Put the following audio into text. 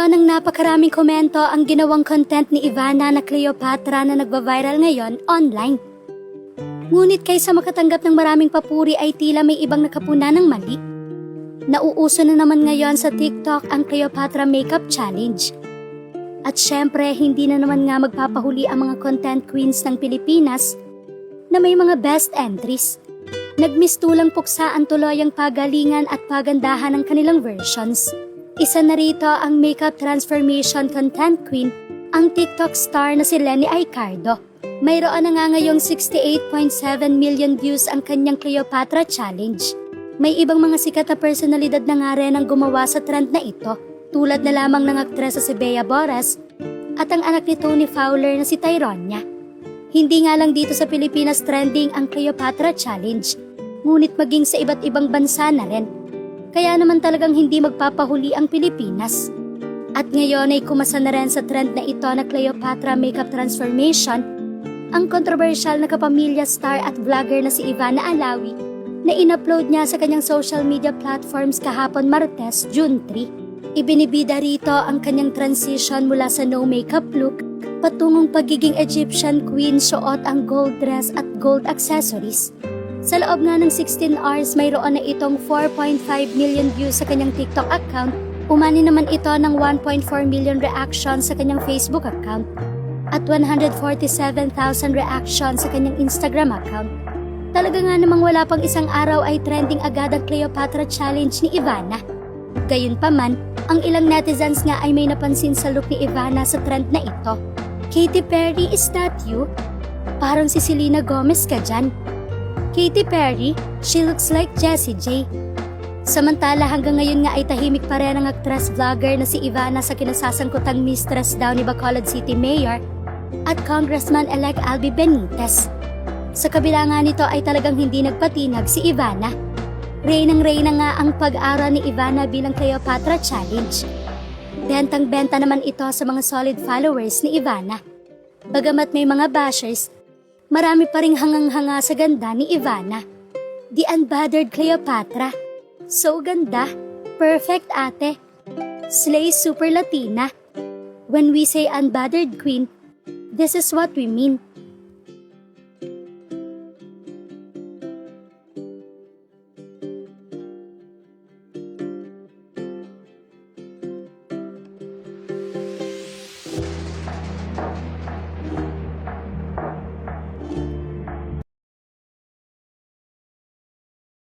ng napakaraming komento ang ginawang content ni Ivana na Cleopatra na nagva-viral ngayon online. Ngunit kaysa makatanggap ng maraming papuri ay tila may ibang nakapuna ng mali. Nauuso na naman ngayon sa TikTok ang Cleopatra Makeup Challenge. At syempre, hindi na naman nga magpapahuli ang mga content queens ng Pilipinas na may mga best entries. Nagmistulang puksaan tuloy ang pagalingan at pagandahan ng kanilang versions. Isa na rito ang makeup transformation content queen, ang TikTok star na si Leni Aicardo. Mayroon na nga ngayong 68.7 million views ang kanyang Cleopatra Challenge. May ibang mga sikat na personalidad na nga rin ang gumawa sa trend na ito, tulad na lamang ng aktres na si Bea Boras at ang anak ni Tony Fowler na si Tyronia. Hindi nga lang dito sa Pilipinas trending ang Cleopatra Challenge, ngunit maging sa iba't ibang bansa na rin. Kaya naman talagang hindi magpapahuli ang Pilipinas. At ngayon ay kumasa na rin sa trend na ito na Cleopatra Makeup Transformation ang controversial na kapamilya star at vlogger na si Ivana Alawi na in-upload niya sa kanyang social media platforms kahapon Martes, June 3. Ibinibida rito ang kanyang transition mula sa no makeup look patungong pagiging Egyptian queen, suot ang gold dress at gold accessories. Sa loob nga ng 16 hours, mayroon na itong 4.5 million views sa kanyang TikTok account. Umani naman ito ng 1.4 million reactions sa kanyang Facebook account at 147,000 reactions sa kanyang Instagram account. Talaga nga namang wala pang isang araw ay trending agad ang Cleopatra Challenge ni Ivana. Gayunpaman, ang ilang netizens nga ay may napansin sa look ni Ivana sa trend na ito. Katy Perry, is that you? Parang si Selena Gomez ka dyan. Katy Perry, she looks like Jessie J. Samantala hanggang ngayon nga ay tahimik pa rin ang actress-vlogger na si Ivana sa kinasasangkutang mistress daw ni Bacolod City Mayor at Congressman-elect Albi Benitez. Sa kabila nga nito ay talagang hindi nagpatinag si Ivana. Reynang-reyna nga ang pag-aral ni Ivana bilang Cleopatra Challenge. Bentang-benta naman ito sa mga solid followers ni Ivana. Bagamat may mga bashers, marami pa ring hangang-hanga sa ganda ni Ivana. The Unbothered Cleopatra. So ganda. Perfect ate. Slay super Latina. When we say unbothered queen, this is what we mean.